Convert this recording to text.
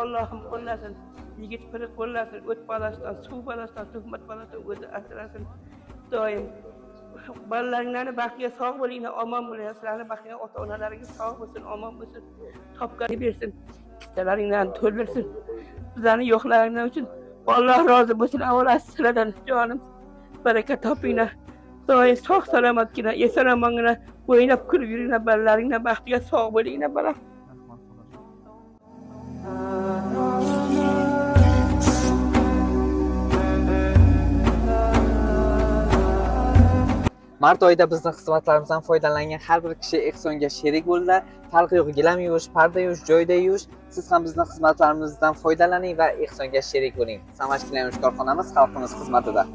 Allah'ım qo'llasin. Yigit piri qo'llasin. O't balasidan, suv balasidan, tuhmat balasidan o'zi asrasin. Doim balalaringlarni baxtiga sog' bo'linglar, omon bo'linglar. Sizlarni baxtiga ota-onalaringiz sog' bo'lsin, omon bo'lsin. Topgan bersin. Istalaringlarni to'ldirsin. Bizlarni yo'qlaringlar uchun Alloh rozi bo'lsin. Avvalo sizlardan jonim baraka topinglar. Doim sog' salomatgina, eson-omongina o'ynab kulib yuringlar, balalaringlar baxtiga sog' bo'linglar balam. Mart oyida bizning xizmatlarimizdan foydalangan har bir kishi ehsonga sherik bo'ldilar. Farqi yo'q, gilam yuvish, parda yuvish, joyda yuvish. Siz ham bizning xizmatlarimizdan foydalaning va ehsonga sherik bo'ling. Samashkina yuvish korxonamiz xalqimiz xizmatida.